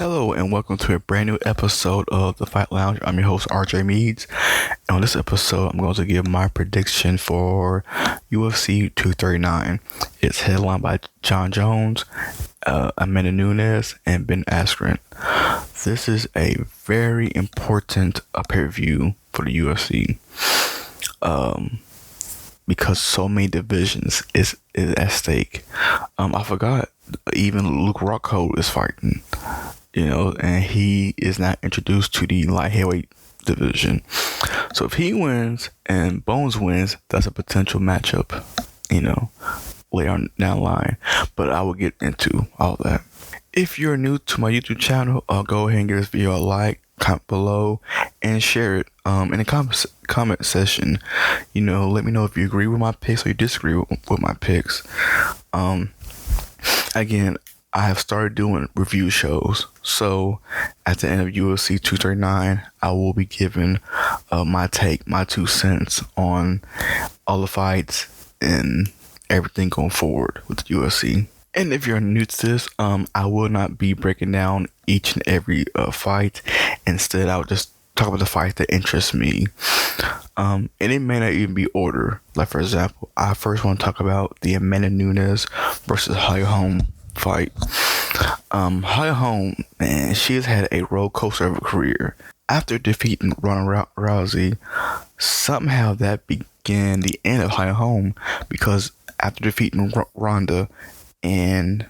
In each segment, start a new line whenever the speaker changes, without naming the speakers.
Hello and welcome to a brand new episode of the Fight Lounge. I'm your host RJ Meads. And on this episode, I'm going to give my prediction for UFC 239. It's headlined by Jon Jones, Amanda Nunes, and Ben Askren. This is a very important pay-per-view for the UFC because so many divisions is at stake. I forgot even Luke Rockhold is fighting. And he is not introduced to the light heavyweight division. So if he wins and Bones wins, that's a potential matchup, later on down the line. But I will get into all that. If you're new to my YouTube channel, go ahead and give this video a like, comment below, and share it in the comment section. Let me know if you agree with my picks or you disagree with my picks. Again, I have started doing review shows. So at the end of UFC 239, I will be giving my take, my 2 cents on all the fights and everything going forward with the UFC. And if you're new to this, I will not be breaking down each and every fight. Instead, I'll just talk about the fight that interests me. And it may not even be order. Like, for example, I first want to talk about the Amanda Nunes versus Holly Holmes fight. Holly Holmes, man, she has had a roller coaster of a career. After defeating Ronda Rousey, somehow that began the end of Holly Holmes, because after defeating Ronda in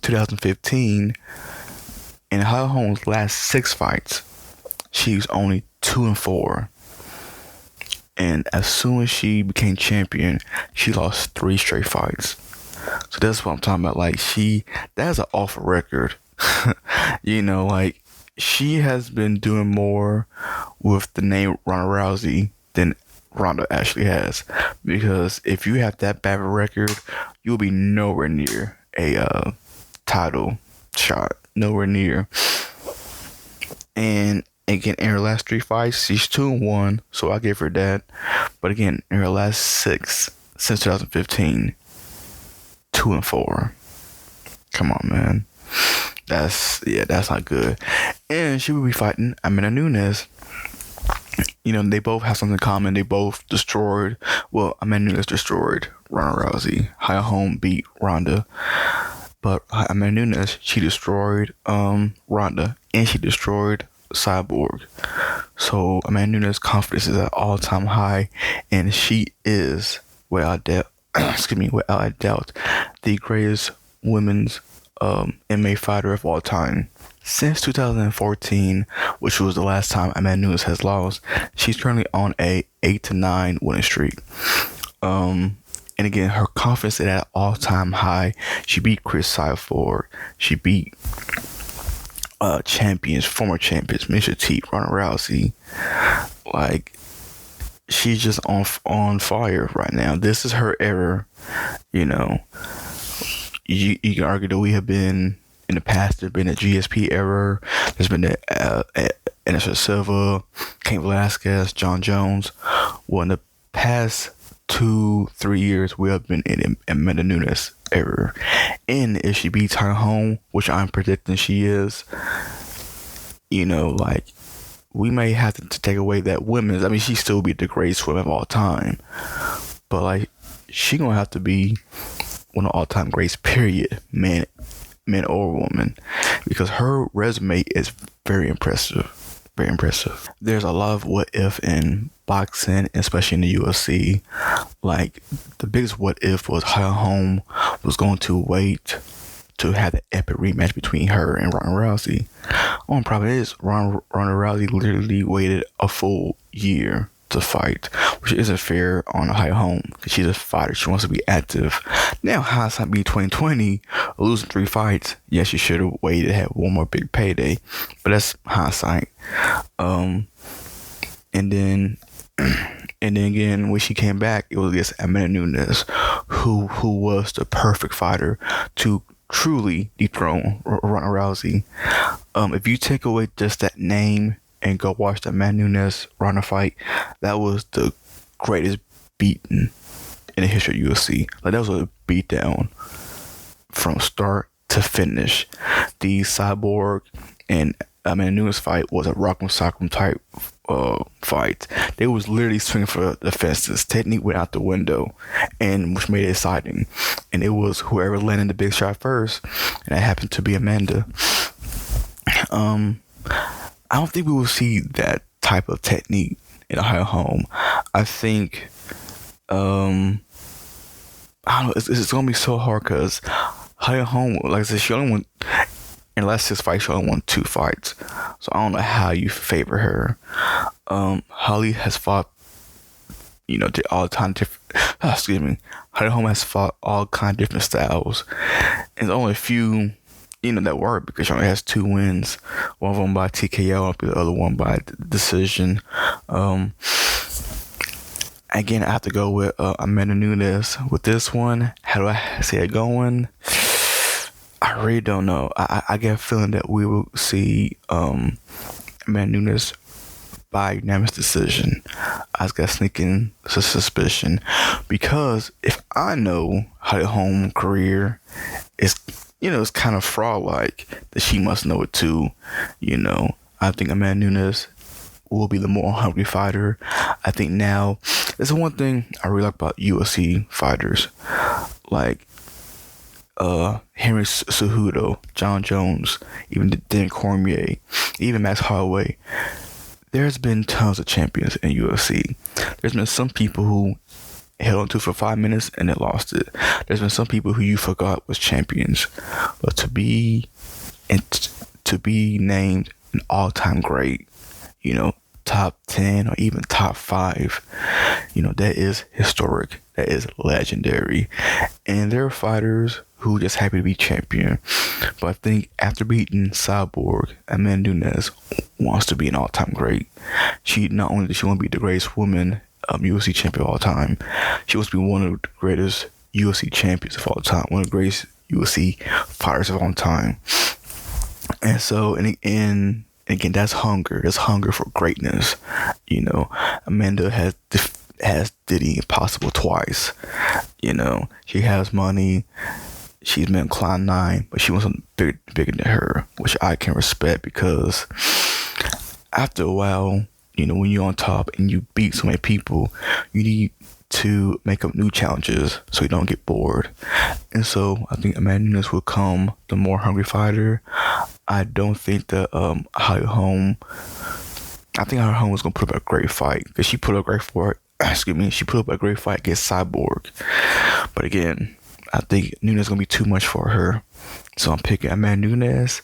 2015, in Holly Holmes' last 6 fights, she's only 2-4. And as soon as she became champion, she lost 3 straight fights. So that's what I'm talking about. Like, that's an awful record. She has been doing more with the name Ronda Rousey than Ronda actually has. Because if you have that bad of a record, you'll be nowhere near a title shot. Nowhere near. And again, in her last 3 fights, she's 2-1, so I give her that. But again, in her last 6 since 2015, 2-4. Come on, man. That's not good. And she will be fighting Amanda Nunes. They both have something in common. They both destroyed. Well, Amanda Nunes destroyed Ronda Rousey. Holly Holmes beat Ronda. But Amanda Nunes, she destroyed Ronda, and she destroyed Cyborg. So Amanda Nunes' confidence is at all-time high, and she is, without a doubt, the greatest women's MMA fighter of all time. Since 2014, which was the last time Amanda Nunes has lost, she's currently on a 8-9 winning streak. And again, her confidence is at all-time high. She beat Chris Cyborg. She beat former champions, Misha T, Ronda Rousey. Like, she's just on fire right now. This is her era. You can argue that we have been in the past. There's been a GSP era. There's been Anderson Silva, Cain Velasquez, Jon Jones. Well, in the past 2-3 years, we have been in Amanda Nunes era. And if she beats Holly Holmes, which I'm predicting she is, we may have to take away that women's. I mean, she still be the greatest swimmer of all time, but she gonna have to be one of all-time greats, period, man or woman, because her resume is very impressive. Very impressive. There's a lot of what if in boxing, especially in the UFC. Like, the biggest what if was Holly Holmes was going to wait to have the epic rematch between her and Ronda Rousey. Only problem is Ronda Rousey literally waited a full year to fight, which isn't fair on Holly Holmes, because she's a fighter. She wants to be active. Now, hindsight be 2020, losing 3 fights. Yes, she should have waited, had one more big payday, but that's hindsight. And then again, when she came back, it was against Amanda Nunes, who was the perfect fighter to truly dethrone Ronda Rousey. If you take away just that name and go watch the Amanda Nunes Ronda fight, that was the greatest beating in the history of UFC. That was a beatdown from start to finish. The Cyborg and Amanda Nunes fight was a rock'em sock'em type fight. They was literally swinging for the fences. Technique went out the window, and which made it exciting. And it was whoever landed the big shot first, and that happened to be Amanda. I don't think we will see that type of technique in Holly Holm. I think, I don't know, it's gonna be so hard because Holly Holm, like I said, she only won in the last 6 fights. She only won 2 fights, so I don't know how you favor her. Holly has fought, all time different. Excuse me. Holly Holm has fought all kind of different styles, and there's only a few, that work because she only has 2 wins. One of them by TKO, the other one by decision. Again, I have to go with Amanda Nunes with this one. How do I see it going? I really don't know. I get a feeling that we will see Amanda Nunes by unanimous decision. I just got sneaking suspicion because if I know Holly Holm's career is, it's kind of fraud-like, that she must know it too. I think Amanda Nunes will be the more hungry fighter. I think now, there's one thing I really like about UFC fighters, like Henry Cejudo, Jon Jones, even Dan Cormier, even Max Holloway. There's been tons of champions in UFC. There's been some people who held on to for 5 minutes and then lost it. There's been some people who you forgot was champions, but to be named an all-time great, top 10 or even top 5, that is historic. That is legendary. And there are fighters who are just happy to be champion. But I think after beating Cyborg, Amanda Nunes wants to be an all-time great. She not only does she want to be the greatest woman UFC champion of all time, she wants to be one of the greatest UFC champions of all time, one of the greatest UFC fighters of all time. And so, and again, that's hunger. That's hunger for greatness. Amanda has did the impossible twice. She has money. She's been climb 9, but she wants something bigger than her, which I can respect because after a while, when you're on top and you beat so many people, you need to make up new challenges so you don't get bored. And so I think Amanda Nunes will come the more hungry fighter. I don't think that Holly Holm was gonna put up a great fight because she put up a great fight. She put up a great fight against Cyborg. But again, I think Nunes is gonna be too much for her. So I'm picking Amanda Nunes.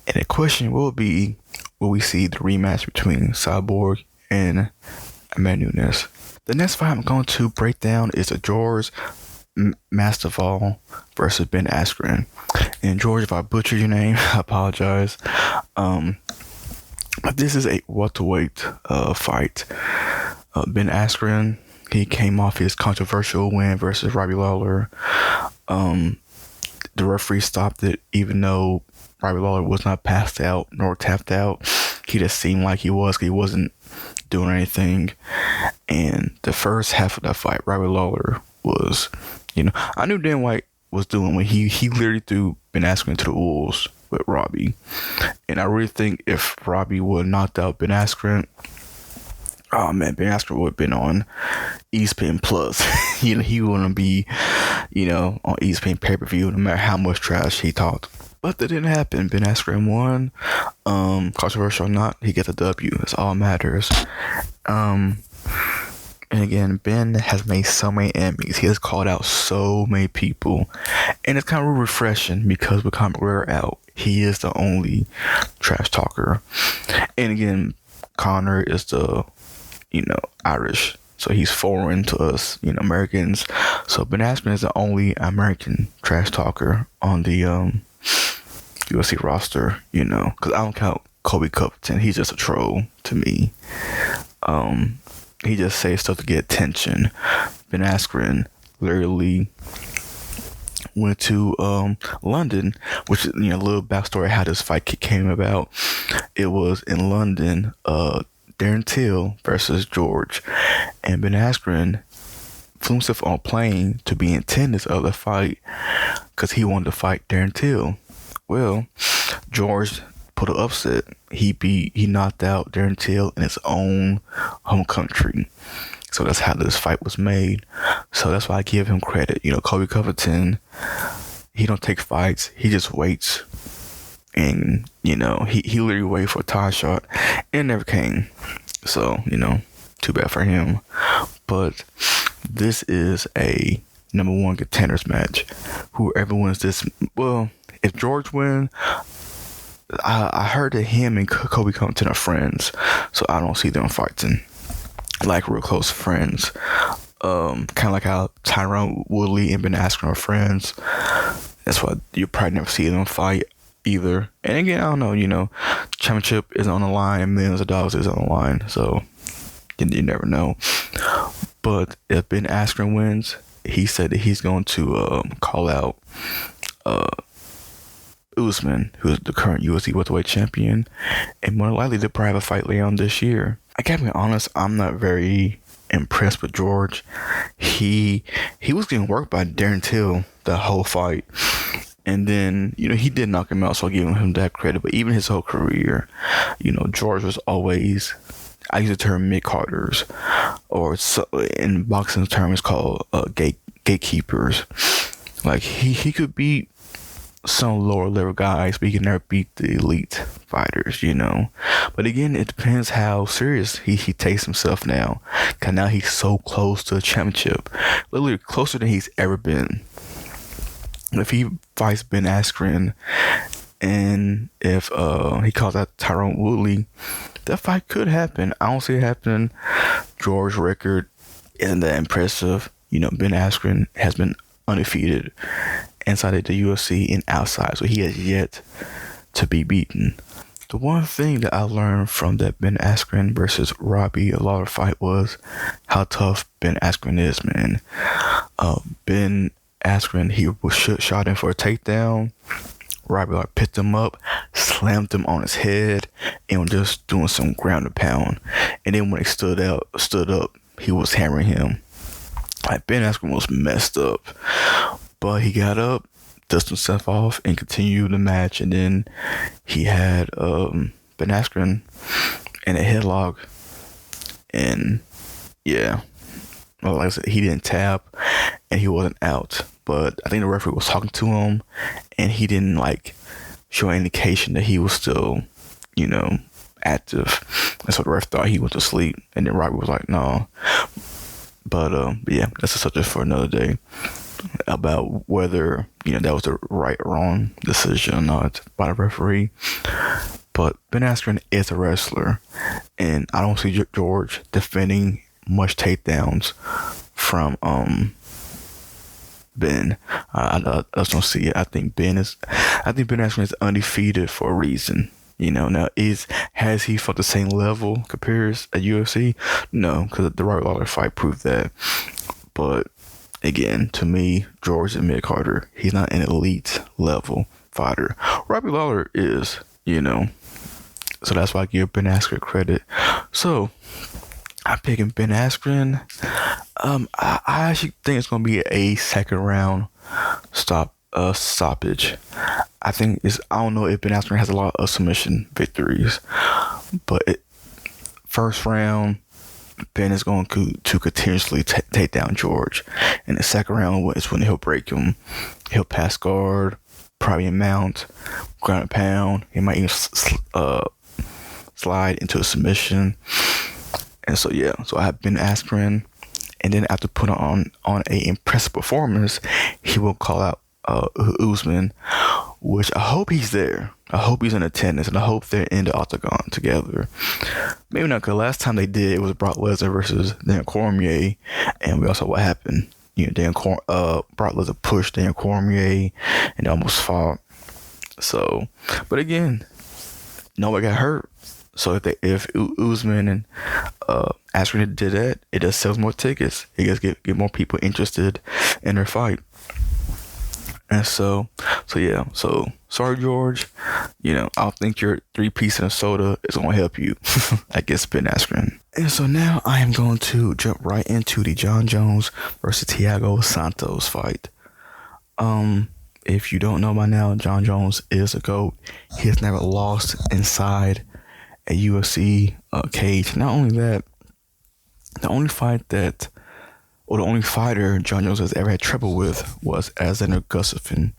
And the question will be, will we see the rematch between Cyborg and Amanda Nunes? The next fight I'm going to break down is a Jorge Masvidal versus Ben Askren. And George, if I butchered your name, I apologize. But this is a welterweight fight. Ben Askren, he came off his controversial win versus Robbie Lawler. The referee stopped it, even though Robbie Lawler was not passed out nor tapped out. He just seemed like he was. He wasn't doing anything. And the first half of that fight, Robbie Lawler was, I knew Dan White was doing when he literally threw Ben Askren to the wolves with Robbie. And I really think if Robbie would have knocked out Ben Askren, oh man, Ben Askren would have been on ESPN Plus. He wouldn't be, on ESPN pay-per-view no matter how much trash he talked. But that didn't happen. Ben Askren won. Controversial or not, he gets a W. That's all that matters. And again, Ben has made so many enemies. He has called out so many people. And it's kind of refreshing because with Conor McGregor out, he is the only trash talker. And again, Conor is the, Irish. So he's foreign to us, Americans. So Ben Askren is the only American trash talker on the UFC roster, because I don't count Kobe Covington. He's just a troll to me. He just says stuff to get attention. Ben Askren literally went to London, which is, a little backstory how this fight came about. It was in London, Darren Till versus George, and Ben Askren flew himself on a plane to be in attendance of the fight because he wanted to fight Darren Till. Well, George pulled an upset. He knocked out Darren Till in his own home country. So that's how this fight was made. So that's why I give him credit. Colby Covington, he don't take fights. He just waits. And, he literally waited for a tie shot and never came. So, too bad for him. But this is a number one contenders match. Whoever wins this, well, if George wins, I heard that him and Colby Covington are friends. So I don't see them fighting like real close friends. Kind of like how Tyron Woodley and Ben Askren are friends. That's why you probably never see them fight either. And again, I don't know, championship is on the line and millions of dollars is on the line. So you never know. But if Ben Askren wins, he said that he's going to call out Usman, who's the current UFC welterweight champion, and more likely they'll probably have a fight later on this year. I gotta be honest, I'm not very impressed with George. He was getting worked by Darren Till the whole fight. And then, he did knock him out, so I give him that credit. But even his whole career, George was always, I use the term mid-carders, or so, in boxing term it's called gatekeepers. Like, he could beat some lower level guys, but he can never beat the elite fighters, But again, it depends how serious he takes himself now. Cause now he's so close to a championship, literally closer than he's ever been. If he fights Ben Askren, and if he calls out Tyron Woodley, that fight could happen. I don't see it happening. George's record isn't that impressive. Ben Askren has been undefeated inside of the UFC and outside, so he has yet to be beaten. The one thing that I learned from that Ben Askren versus Robbie Lawler fight was how tough Ben Askren is, man. Ben Askren, he was shot in for a takedown. Robbie Lawler picked him up, slammed him on his head, and was just doing some ground and pound. And then when he stood up, he was hammering him. Like, Ben Askren was messed up. But he got up, dusted himself off, and continued the match. And then he had Ben Askren in a headlock. And yeah, well, like I said, he didn't tap and he wasn't out. But I think the referee was talking to him, and he didn't show any indication that he was still, active. And so the ref thought he went to sleep. And then Robbie was like, no. But yeah, that's a subject for another day, about whether that was the right or wrong decision or not by the referee. But Ben Askren is a wrestler, and I don't see George defending much takedowns from Ben. I just don't see it. I think Ben Askren is undefeated for a reason. Now has he fought the same level compares at UFC? No, because the Robbie Lawler fight proved that. But again, to me, George is a mid-carder. He's not an elite level fighter. Robbie Lawler is, So that's why I give Ben Askren credit. So I'm picking Ben Askren. I actually think it's gonna be a second round stoppage. I don't know if Ben Askren has a lot of submission victories, but first round, Ben is going to continuously take down George. In the second round is when he'll break him. He'll pass guard, probably mount, ground and pound. He might even slide into a submission. And so yeah, so I have Ben Askren, and then after putting on a impressive performance, he will call out Usman, which I hope he's there. I hope he's in attendance, and I hope they're in the octagon together. Maybe not, because last time they did, it was Brock Lesnar versus Dan Cormier, and we all saw what happened. Brock Lesnar pushed Dan Cormier, and they almost fought. So, but again, nobody got hurt. So if Usman and Askren did that, it just sells more tickets. It just get more people interested in their fight. And so yeah. So sorry, George. I don't think your 3 pieces of soda is gonna help you. I guess Ben Askren. And so now I am going to jump right into the Jon Jones versus Thiago Santos fight. If you don't know by now, Jon Jones is a GOAT. He has never lost inside a UFC cage. Not only that, the only fighter Jon Jones has ever had trouble with was Alexander Gustafsson.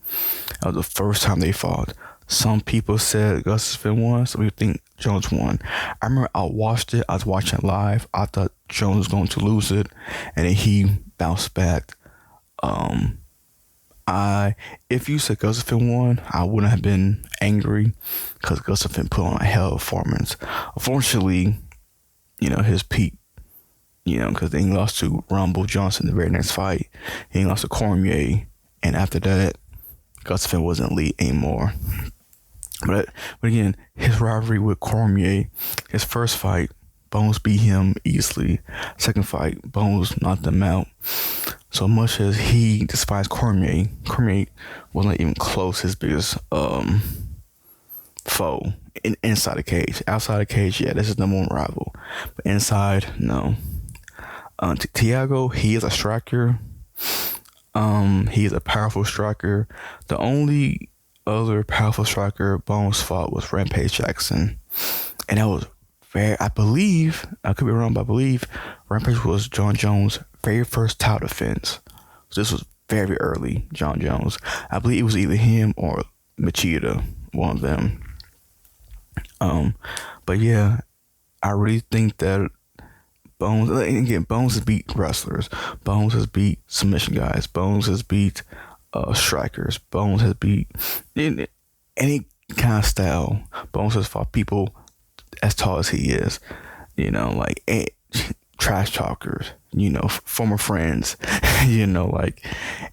That was the first time they fought. Some people said Gustafsson won, some people think Jones won. I remember I watched it. I was watching it live. I thought Jones was going to lose it, and then he bounced back. If you said Gustafsson won, I wouldn't have been angry because Gustafsson put on a hell of a performance. Unfortunately, his peak, because then he lost to Rumble Johnson the very next fight. He lost to Cormier, and after that, Gustafsson wasn't elite anymore. But again, his rivalry with Cormier, his first fight, Bones beat him easily. Second fight, Bones knocked him out. So much as he despised Cormier wasn't even close his biggest foe inside the cage. Outside the cage, yeah, this is number one rival. But inside, no. Thiago, he is a striker. He is a powerful striker. The only other powerful striker Bones fought was Rampage Jackson. And that was I believe, I could be wrong, but I believe Rampage was Jon Jones' very first title defense. So this was very early, Jon Jones. I believe it was either him or Machida, one of them. But yeah, I really think that Bones has beat wrestlers. Bones has beat submission guys. Bones has beat strikers. Bones has beat any kind of style. Bones has fought people as tall as he is, like trash talkers, former friends, like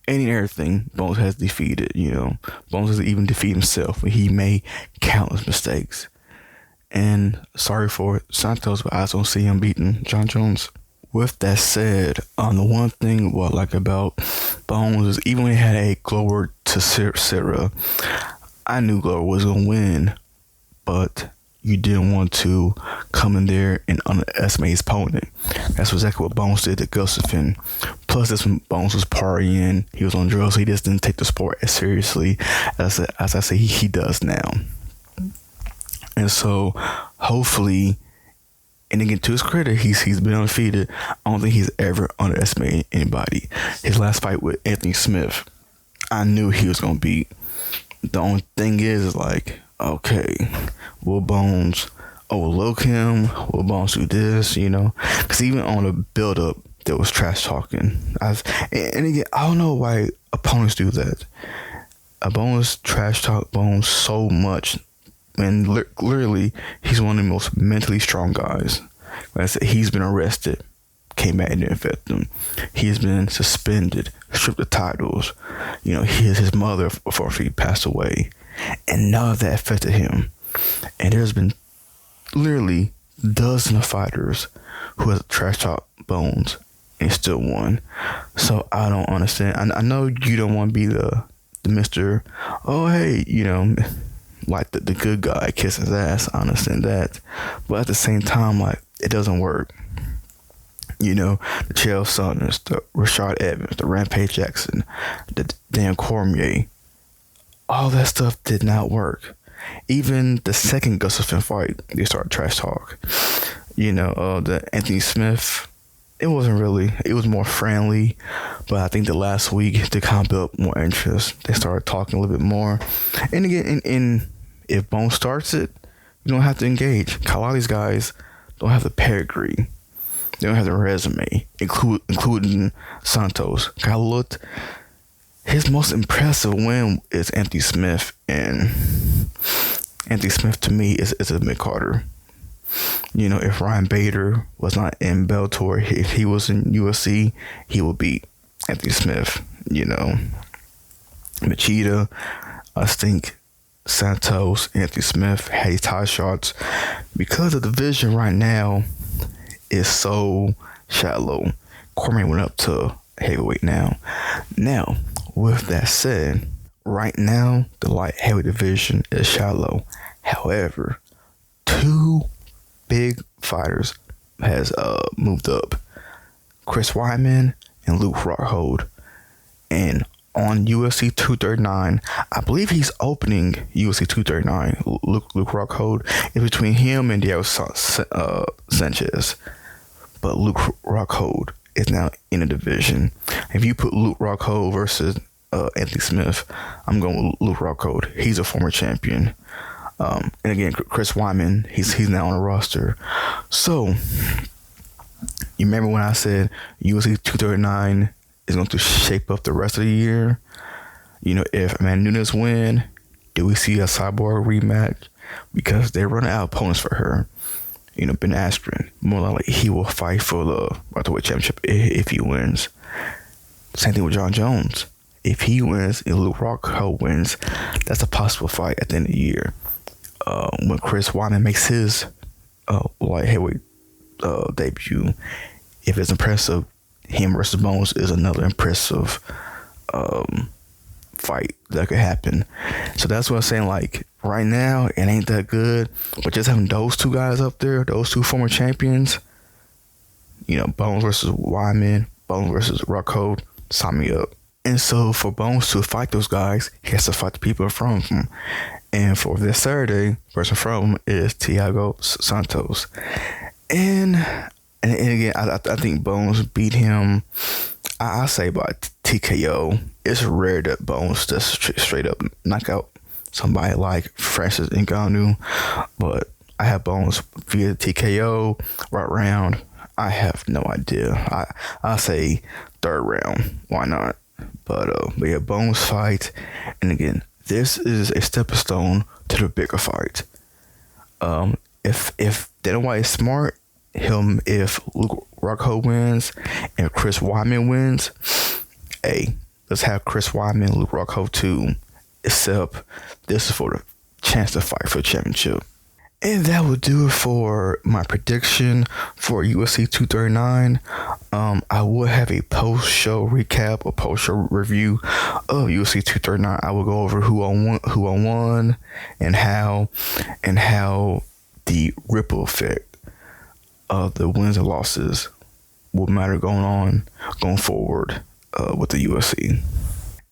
any and everything Bones has defeated. Bones has even defeated himself when he made countless mistakes. And sorry for Santos, but I just don't see him beating Jon Jones. With that said, the one thing what I like about Bones is even when he had a Glover to Sarah, I knew Glover was gonna win, but you didn't want to come in there and underestimate his opponent. That's exactly what Bones did to Gustafsson. Plus, this when Bones was partying, he was on drugs, so he just didn't take the sport as seriously as I say he does now. And so, hopefully, and again, to his credit, he's been undefeated. I don't think he's ever underestimated anybody. His last fight with Anthony Smith, I knew he was gonna beat. The only thing is like, okay, will Bones overlook him? Will Bones do this? Because even on the build-up, there was trash talking. And again, I don't know why opponents do that. Bones trash talk Bones so much. And literally, he's one of the most mentally strong guys. Like I said, he's been arrested, came back and didn't affect him. He's been suspended, stripped of titles. His mother, unfortunately, passed away. And none of that affected him. And there's been literally dozens of fighters who have trash talk Bones and still won. So I don't understand. I know you don't want to be the Mr. Oh, hey, like the good guy kiss his ass. I understand that. But at the same time, like, it doesn't work. The Chael Sonnen, the Rashad Evans, the Rampage Jackson, the Dan Cormier. All that stuff did not work. Even the second Gustafsson fight, they started trash talk. The Anthony Smith, it wasn't really. It was more friendly. But I think the last week, they kind of built more interest. They started talking a little bit more. And again, if Bones starts it, you don't have to engage. A lot of these guys don't have the pedigree. They don't have the resume, including Santos. I looked. His most impressive win is Anthony Smith, and Anthony Smith to me is a mid-carder. If Ryan Bader was not in Bellator, if he was in UFC, he would beat Anthony Smith. Machida, I think Santos, Anthony Smith had tie shots because the division right now is so shallow. Cormier went up to heavyweight now. Now, with that said, right now the light heavyweight division is shallow. However, two big fighters has moved up: Chris Weidman and Luke Rockhold. And on UFC 239. I believe he's opening UFC 239. Luke Rockhold. It's between him and Thiago Sanchez. But Luke Rockhold is now in the division. If you put Luke Rockhold versus Anthony Smith, I'm going with Luke Rockhold. He's a former champion. And again, Chris Weidman, he's now on the roster. So, you remember when I said UFC 239 is going to shape up the rest of the year? You know, if Amanda Nunes win, do we see a Cyborg rematch? Because they're running out of opponents for her. You know, Ben Askren, more likely he will fight for the welterweight championship if he wins. Same thing with Jon Jones. If he wins, if Luke Rockhold wins, that's a possible fight at the end of the year. When Chris Weidman makes his light heavyweight debut, if it's impressive, him versus Bones is another impressive fight that could happen. So that's what I'm saying. Like, right now, it ain't that good, but just having those two guys up there, those two former champions, you know, Bones versus Weidman, Bones versus Rockhold, sign me up. And so for Bones to fight those guys, he has to fight the people in front of him. And for this Saturday, person from him is Thiago Santos. And again, I think Bones beat him, I say by TKO. It's rare that Bones just straight up knock out somebody like Francis Ngannou. But I have Bones via TKO, right round. I have no idea. I say third round. Why not? But yeah, Bones fight. And again, this is a stepping stone to the bigger fight. If Dana White is smart, if Luke Rockhold wins and Chris Weidman wins, hey, let's have Chris Weidman and Luke Rockhold too. Except this is for the chance to fight for the championship. And that will do it for my prediction for UFC 239. I will have a post-show recap or post-show review of UFC 239. I will go over who I won, and how the ripple effect of the wins and losses will matter going forward with the UFC.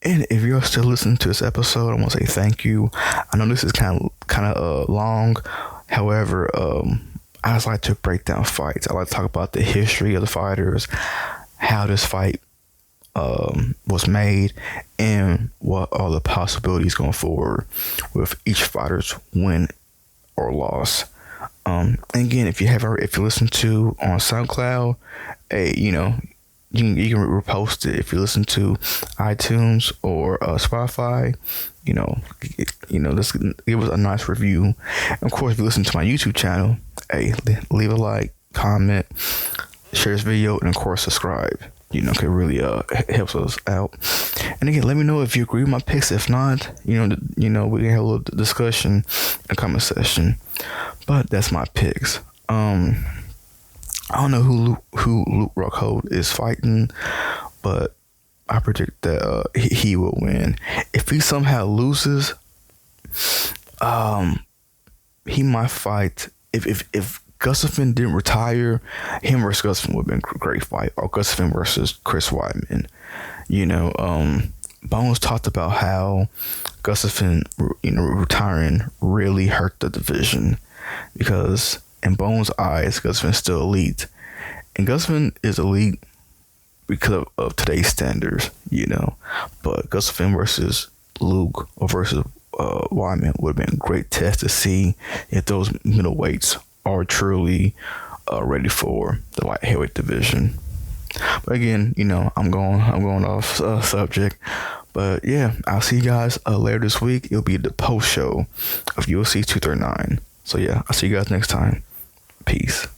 And if you're still listening to this episode, I want to say thank you. I know this is kind of long. However, I just like to break down fights. I like to talk about the history of the fighters, how this fight was made, and what are the possibilities going forward with each fighter's win or loss. And again, if you listen to on SoundCloud, you can repost it. If you listen to iTunes or Spotify, let's give us a nice review. And of course, if you listen to my YouTube channel, hey, leave a like, comment, share this video, and of course, subscribe. It really helps us out. And again, let me know if you agree with my picks. If not, we can have a little discussion in the comment section. But that's my picks. I don't know who Luke Rockhold is fighting, but I predict that he will win. If he somehow loses, he might fight. If Gustafsson didn't retire, him versus Gustafsson would have been a great fight. Or Gustafsson versus Chris Weidman. Bones talked about how Gustafsson, retiring really hurt the division, because in Bones' eyes, Gustafsson is still elite. And Gustafsson is elite because of today's standards, But Gustafsson versus Luke or versus Weidman would have been a great test to see if those middleweights are truly ready for the light heavyweight division. But again, I'm going off subject. But yeah, I'll see you guys later this week. It'll be the post show of UFC 239. So yeah, I'll see you guys next time. Peace.